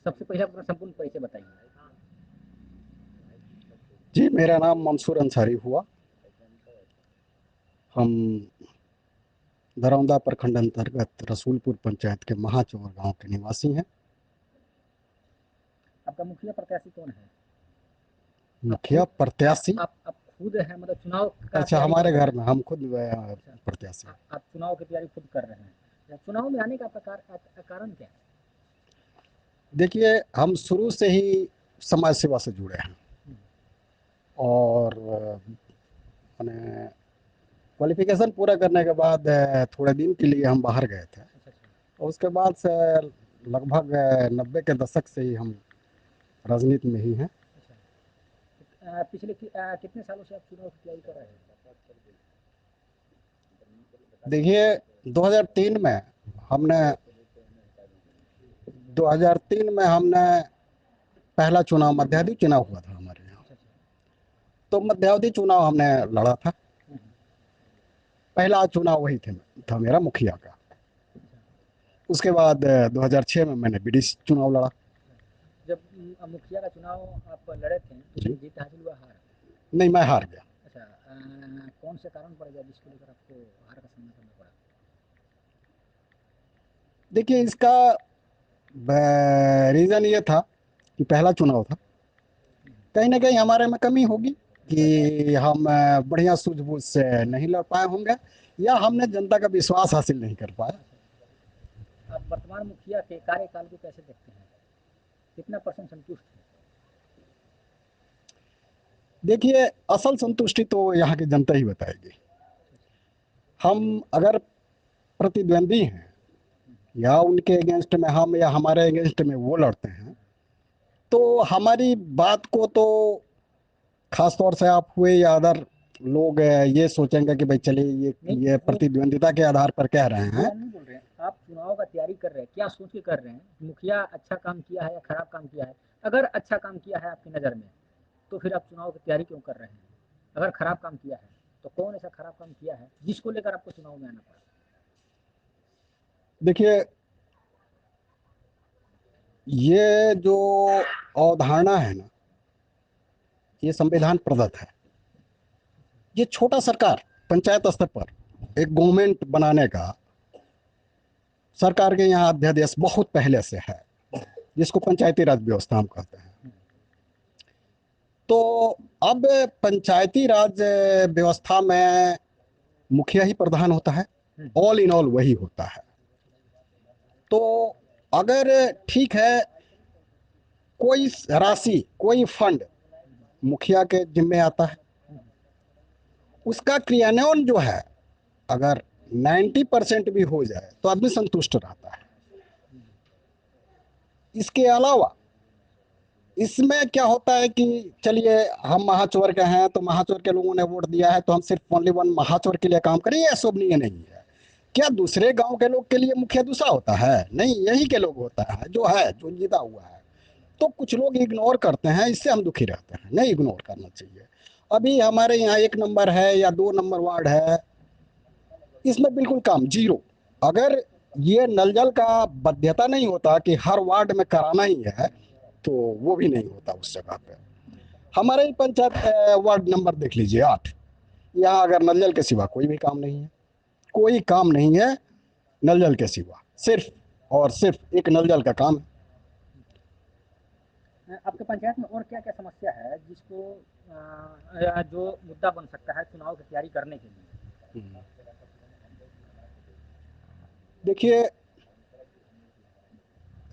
सबसे पहले अपना संपूर्ण परिचय बताइए। जी, मेरा नाम मंसूर अंसारी हुआ। हम दरौंदा प्रखंड अंतर्गत रसूलपुर पंचायत के महाचौर गांव के निवासी हैं। आपका मुखिया प्रत्याशी कौन है? आप मुखिया खुद प्रत्याशी? आप खुद हैं, मतलब चुनाव का अच्छा, तैयारी कर हमारे रहे घर हैं? में हम खुद अच्छा, प्रत्याशी हैं। आप चुनाव की तैयारी खुद कर रहे हैं। या चुनाव में आने का कारण क्या है? देखिए, हम शुरू से ही समाज सेवा से जुड़े हैं हम्म, और मैंने क्वालिफिकेशन पूरा करने के बाद थोड़े दिन के लिए हम बाहर गए थे। अच्छा अच्छा और उसके बाद से लगभग 90 के दशक से ही हम राजनीति में ही हैं। अच्छा। पिछले कितने सालों से आप चुनाव की तैयारी कर रहे हैं? देखिए, 2003 में हमने 2003 में हमने पहला चुनाव मध्यावधि चुनाव हुआ था हमारे यहाँ। अच्छा अच्छा। तो मध्यावधि चुनाव हमने लड़ा था। हम्म, पहला चुनाव वही था मेरा मुखिया का। अच्छा उसके बाद 2006 में मैंने बीडीसी चुनाव लड़ा। अच्छा। जब मुखिया का चुनाव आप लड़े थे तो जी, उसमें जीत हासिल हुआ, हार? नहीं, मैं हार गया। अच्छा, कौन से कारण पड़ गया जिसको लेकर आपको हार का सामना करना पड़ा? देखिए, इसका रीज़न ये था कि पहला चुनाव था। कहीं ना कहीं हमारे में कमी होगी कि हम बढ़िया सूझबूझ से नहीं लड़ पाए होंगे, या हमने जनता का विश्वास हासिल नहीं कर पाए। अच्छा, आप वर्तमान मुखिया के कार्यकाल को कैसे देखते हैं? कितना परसेंट संतुष्ट है? देखिए, असल संतुष्टि तो यहाँ की जनता ही बताएगी। हम अगर प्रतिद्वंदी हैं, या उनके अगेंस्ट में हम या हमारे अगेंस्ट में वो लड़ते हैं, तो हमारी बात को तो खास तौर से आप हुए या अदर लोग ये सोचेंगे कि भाई चलिए नहीं, ये वो प्रतिद्वंदिता के आधार पर कह रहे वो हैं। हम नहीं बोल रहे हैं। आप चुनाव का तैयारी कर रहे हैं, क्या सोच के कर रहे हैं? मुखिया अच्छा काम किया है या खराब काम किया है? अगर अच्छा काम किया है आपकी नज़र में, तो फिर आप चुनाव की तैयारी क्यों कर रहे हैं? अगर खराब काम किया है, तो कौन ऐसा खराब काम किया है जिसको लेकर आपको चुनाव में आना पड़ा? देखिए, ये जो अवधारणा है ना, ये संविधान प्रदत्त है। ये छोटा सरकार पंचायत स्तर पर एक गवर्नमेंट बनाने का सरकार के यहाँ अध्यादेश बहुत पहले से है, जिसको पंचायती राज व्यवस्था हम कहते हैं। तो अब पंचायती राज व्यवस्था में मुखिया ही प्रधान होता है। हम्म, ऑल इन ऑल वही होता है। तो अगर ठीक है, कोई राशि कोई फंड मुखिया के जिम्मे आता है, हम्म, उसका क्रियान्वयन जो है, अगर 90% भी हो जाए तो आदमी संतुष्ट रहता है। इसके अलावा इसमें क्या होता है कि चलिए, हम महाचौर के हैं तो महाचौर के लोगों ने वोट दिया है तो हम सिर्फ ओनली वन महाचौर के लिए काम करें, ये शोभनीय नहीं है। क्या दूसरे गांव के लोग के लिए मुखिया दूसरा होता है? नहीं, यही के लोग होता है जो जीता हुआ है। तो कुछ लोग इग्नोर करते हैं, इससे हम दुखी रहते हैं। नहीं इग्नोर करना चाहिए। अभी हमारे यहाँ 1 नंबर है या 2 नंबर वार्ड है, इसमें बिल्कुल काम जीरो। अगर ये नल जल का बाध्यता नहीं होता कि हर वार्ड में कराना ही है, तो वो भी नहीं होता उस जगह पे। हमारे ही पंचायत वार्ड नंबर देख लीजिए, 8। यहाँ अगर नल जल के सिवा कोई भी काम नहीं है, कोई काम नहीं है नल जल के सिवा, सिर्फ और सिर्फ एक नल जल का काम है। आपके पंचायत में और क्या क्या समस्या है जिसको जो मुद्दा बन सकता है चुनाव की तैयारी करने के लिए? देखिए,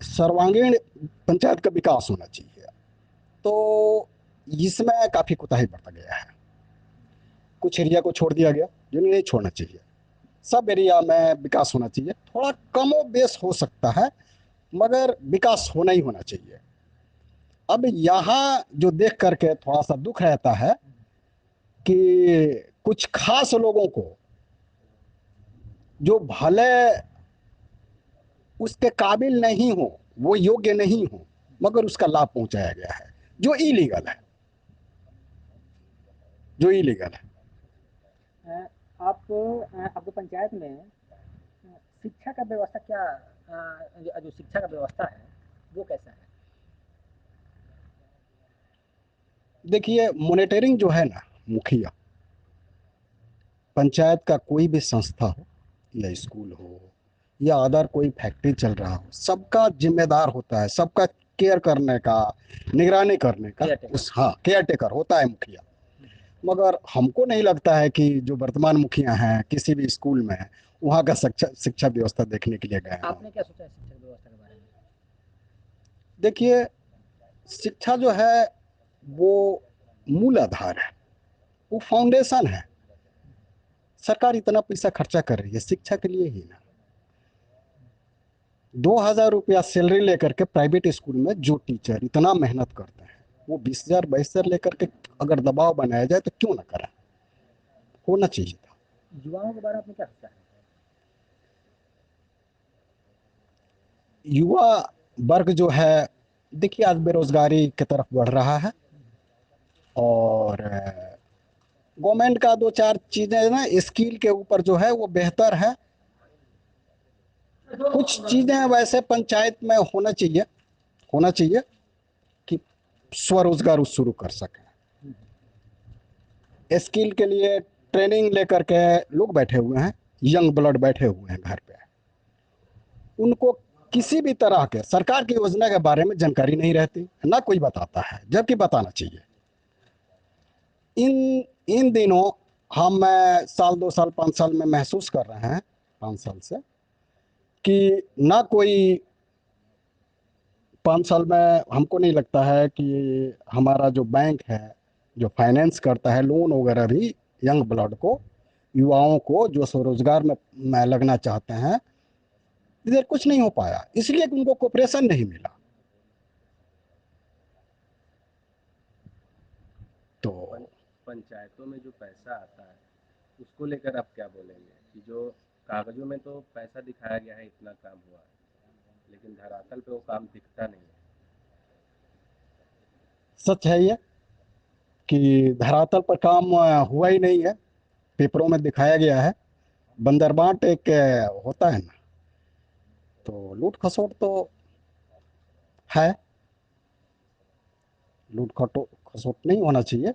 सर्वांगीण पंचायत का विकास होना चाहिए। तो इसमें काफी कुताही बरता गया है। कुछ एरिया को छोड़ दिया गया जो नहीं छोड़ना चाहिए। सब एरिया में विकास होना चाहिए। थोड़ा कमो बेस हो सकता है, मगर विकास होना ही होना चाहिए। अब यहाँ जो देख करके थोड़ा सा दुख रहता है कि कुछ खास लोगों को, जो भले उसके काबिल नहीं हो, वो योग्य नहीं हो, मगर उसका लाभ पहुंचाया गया है, जो इलीगल है, जो इलीगल है। आपके पंचायत में शिक्षा का व्यवस्था क्या, जो शिक्षा का व्यवस्था है वो कैसा है? देखिए मॉनिटरिंग जो है ना, मुखिया, पंचायत का कोई भी संस्था हो या स्कूल हो या अदर कोई फैक्ट्री चल रहा हो, सबका जिम्मेदार होता है, सबका केयर करने का, निगरानी करने का, केयर टेकर। उस, हाँ, केयर टेकर होता है मुखिया। मगर हमको नहीं लगता है कि जो वर्तमान मुखिया हैं किसी भी स्कूल में वहाँ का शिक्षा शिक्षा व्यवस्था देखने के लिए गए हों। आपने क्या सोचा है शिक्षा व्यवस्था के बारे में? देखिए शिक्षा जो है वो मूल आधार है, वो फाउंडेशन है। सरकार इतना पैसा खर्चा कर रही है शिक्षा के लिए ही ना। 2,000 रुपया सैलरी लेकर के प्राइवेट स्कूल में जो टीचर इतना मेहनत करते हैं, वो 20,000 22,000 लेकर के अगर दबाव बनाया जाए तो क्यों ना करें, होना चाहिए था। युवाओं के बारे में आपने क्या सोचा है? युवा वर्ग जो है, देखिए आज बेरोजगारी की तरफ बढ़ रहा है, और गवर्नमेंट का दो चार चीजें ना स्किल के ऊपर जो है वो बेहतर है। कुछ चीजें वैसे पंचायत में होना चाहिए कि स्वरोजगार शुरू कर सकें। स्किल के लिए ट्रेनिंग लेकर के लोग बैठे हुए हैं, यंग ब्लड बैठे हुए हैं घर पे, उनको किसी भी तरह के सरकार की योजना के बारे में जानकारी नहीं रहती, ना कोई बताता है, जबकि बताना चाहिए। इन इन दिनों हम साल 2 साल 5 साल में महसूस कर रहे हैं, 5 साल से, कि ना कोई 5 साल में हमको नहीं लगता है कि हमारा जो बैंक है जो फाइनेंस करता है लोन वगैरह भी यंग ब्लड को, युवाओं को जो स्वरोजगार में लगना चाहते हैं, इधर कुछ नहीं हो पाया, इसलिए कि उनको कोऑपरेशन नहीं मिला। तो पंचायतों में जो पैसा आता है उसको लेकर आप क्या बोलेंगे कि जो कागजों में तो पैसा दिखाया गया है इतना काम हुआ है लेकिन धरातल पे वो काम दिखता नहीं है। सच है ये कि धरातल पर काम हुआ ही नहीं है, पेपरों में दिखाया गया है। बंदरबांट एक होता है ना, तो लूट खसोट तो है, लूट खसोट नहीं होना चाहिए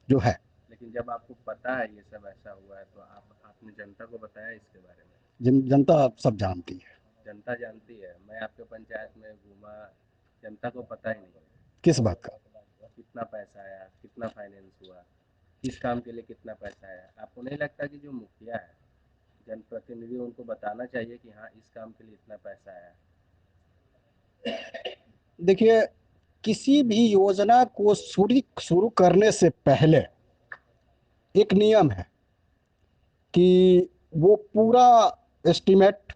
जो है। लेकिन जब आपको पता है ये सब ऐसा हुआ है तो आपने जनता को बताया इसके बारे में? जनता सब जानती है। जनता जानती है? मैं आपके पंचायत में घूमा, जनता को पता ही नहीं किस बात का? कितना पैसा आया, कितना फाइनेंस हुआ, किस काम के लिए कितना पैसा आया। आपको नहीं लगता कि जो मुखिया है, जनप्रतिनिधि, उनको बताना चाहिए कि हाँ इस काम के लिए इतना पैसा आया? देखिए किसी भी योजना को शुरू शुरू करने से पहले एक नियम है कि वो पूरा एस्टिमेट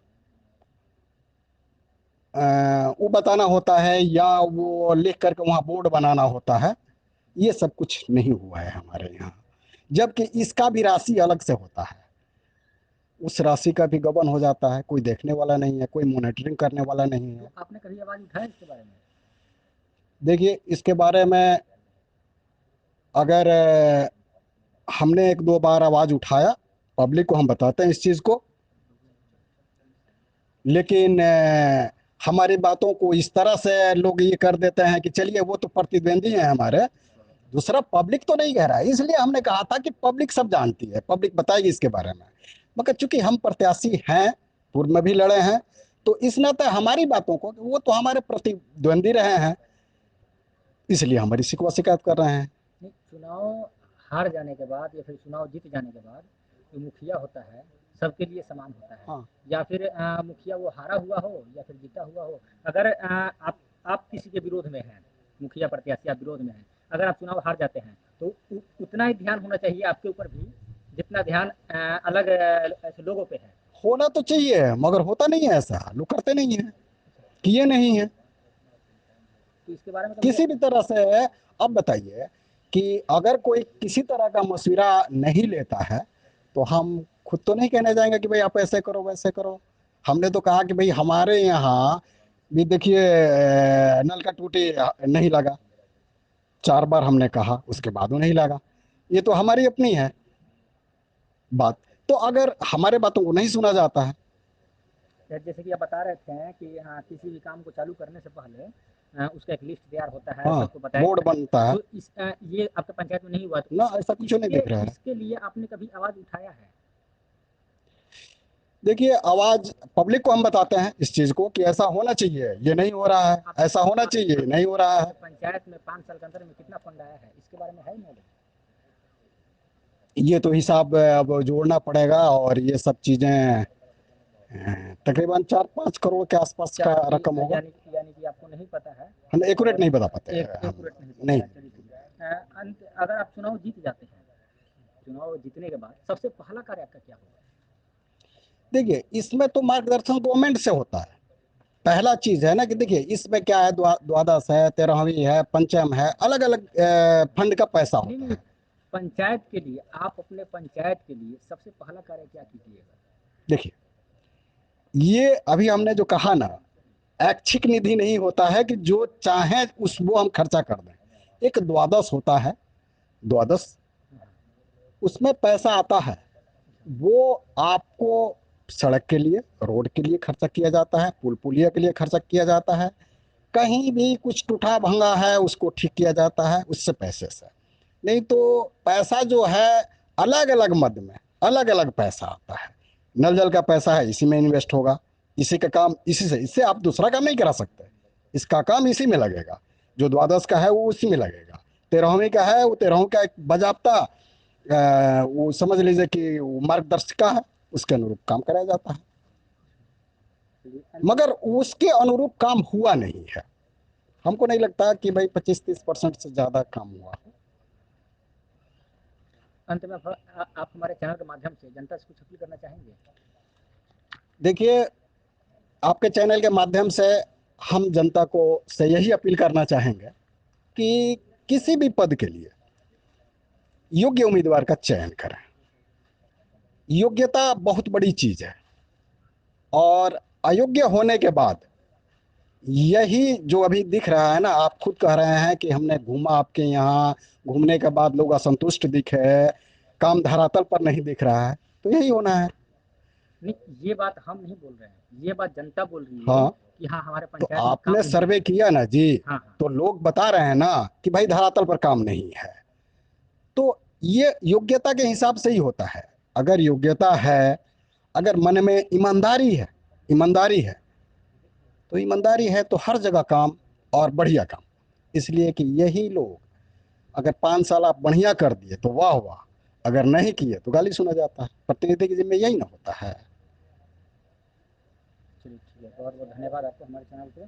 वो बताना होता है या वो लिख करके वहाँ बोर्ड बनाना होता है। ये सब कुछ नहीं हुआ है हमारे यहाँ, जबकि इसका भी राशि अलग से होता है, उस राशि का भी गबन हो जाता है, कोई देखने वाला नहीं है, कोई मॉनिटरिंग करने वाला नहीं है। तो आपने कभी आवाज उठाया इसके बारे में? देखिए इसके बारे में अगर हमने 1-2 बार आवाज उठाया, पब्लिक को हम बताते हैं इस चीज को, लेकिन हमारी बातों को इस तरह से लोग ये कर देते हैं कि चलिए वो तो प्रतिद्वंदी हैं हमारे, दूसरा पब्लिक तो नहीं कह रहा है। इसलिए हमने कहा था कि पब्लिक सब जानती है, पब्लिक बताएगी इसके बारे में, मगर चूंकि हम प्रत्याशी हैं, पूर्व में भी लड़े हैं, तो इस नाते हमारी बातों को, वो तो हमारे प्रतिद्वंदी रहे हैं, इसलिए हमारी शिकवा शिकायत कर रहे हैं। नहीं, चुनाव हार जाने के बाद या फिर चुनाव जीत जाने के बाद जो मुखिया होता है सबके लिए समान होता है। हाँ, या फिर मुखिया वो हारा हुआ हो या फिर जीता हुआ हो, अगर आप किसी के विरोध में हैं, मुखिया प्रत्याशी आप विरोध में हैं, अगर आप चुनाव हार जाते हैं तो उतना ही ध्यान होना चाहिए आपके ऊपर भी जितना ध्यान अलग ऐसे लोगों पे है। होना तो चाहिए मगर होता नहीं है, ऐसा लोग करते नहीं है, किए नहीं है तो इसके बारे में कभी किसी भी तरह से। अब बताइए कि अगर कोई किसी तरह का मशविरा नहीं लेता है तो हम खुद तो नहीं कहने जाएंगे कि भाई आप ऐसे करो वैसे करो। हमने तो कहा कि भाई हमारे यहाँ भी देखिए नल का टूटी नहीं लगा, 4 बार हमने कहा, उसके बाद वो नहीं लगा। ये तो हमारी अपनी है बात। तो अगर हमारे बातों को नहीं सुना जाता है, जैसे कि आप बता रहे थे कि हाँ किसी भी काम को चालू करने से पहले उसका एक लिस्ट तैयार होता है, हाँ सबको बताया बोर्ड जाता है। बनता है तो ये आपके पंचायत में नहीं हुआ, तो ना, ऐसा कुछ नहीं दिख रहा है। इसके लिए आपने कभी आवाज उठाया है? देखिए आवाज पब्लिक को हम बताते हैं इस चीज को कि ऐसा होना चाहिए, ये नहीं हो रहा है, ऐसा होना चाहिए, नहीं हो रहा है। पंचायत में 5 साल के अंदर में कितना फंड आया है, इसके बारे में है नॉलेज? ये तो हिसाब अब जोड़ना पड़ेगा, और ये सब चीजें तकरीबन 4-5 करोड़ के आसपास का रकम होगा। यानी कि आपको नहीं पता है, हम एक्यूरेट नहीं बता पाते एक हैं हम। एक्यूरेट नहीं पता नहीं, है। चलिए ठीक है। अंत अगर आप चुनाव जीत जाते हैं, चुनाव जीतने के बाद सबसे पहला कार्य आपका क्या होगा? देखिए इसमें तो मार्गदर्शन गवर्नमेंट से होता है। पहला चीज है ना कि देखिए इसमें क्या है, द्वादश है, 13वीं है, पंचम है, अलग अलग फंड का पैसा नहीं होता नहीं, है। पंचायत के लिए, आप अपने पंचायत के लिए सबसे पहला कार्य क्या कीजिएगा? देखिए ये अभी हमने जो कहा ना, ऐच्छिक निधि नहीं होता है कि जो चाहे उस वो हम खर्चा कर दें। एक द्वादश होता है, द्वादश, उसमें पैसा आता है, वो आपको सड़क के लिए, रोड के लिए खर्चा किया जाता है, पुल पुलिया के लिए खर्चा किया जाता है, कहीं भी कुछ टूटा भंगा है उसको ठीक किया जाता है उससे पैसे से। नहीं तो पैसा जो है अलग अलग मद में अलग अलग पैसा आता है। नल जल का पैसा है, इसी में इन्वेस्ट होगा, इसी का काम इसी से, इससे आप दूसरा काम नहीं करा सकते, इसका काम इसी में लगेगा। जो द्वादश का है वो उसी में लगेगा, 13वीं का है वो 13वीं का एक बजाबता वो समझ लीजिए कि वो मार्गदर्शिका है, उसके अनुरूप काम कराया जाता है। मगर उसके अनुरूप काम हुआ नहीं है, हमको नहीं लगता कि भाई 25-30% से ज्यादा काम हुआ। अंत में आप हमारे चैनल के माध्यम से जनता से कुछ अपील करना चाहेंगे? देखिए आपके चैनल के माध्यम से हम जनता को से यही अपील करना चाहेंगे कि किसी भी पद के लिए योग्य उम्मीदवार का चयन करें। योग्यता बहुत बड़ी चीज है, और अयोग्य होने के बाद यही जो अभी दिख रहा है ना, आप खुद कह रहे हैं कि हमने घूमा आपके यहाँ, घूमने के बाद लोग असंतुष्ट दिखे, काम धरातल पर नहीं दिख रहा है, तो यही होना है। नहीं, ये बात हम नहीं बोल रहे हैं, ये बात जनता बोल रही है हाँ कि हाँ हमारे तो पंचायत में काम आपने नहीं सर्वे है। किया ना जी, हाँ हाँ। तो लोग बता रहे हैं ना कि भाई धरातल पर काम नहीं है। तो ये योग्यता के हिसाब से ही होता है। अगर योग्यता है, अगर मन में ईमानदारी है तो ईमानदारी है तो हर जगह काम, और बढ़िया काम। इसलिए कि यही लोग, अगर 5 साल आप बढ़िया कर दिए तो वाह वाह, अगर नहीं किए तो गाली सुना जाता है। प्रतिनिधि की जिम्मे यही ना होता है। चलिए ठीक है, बहुत बहुत धन्यवाद आपको हमारे चैनल पे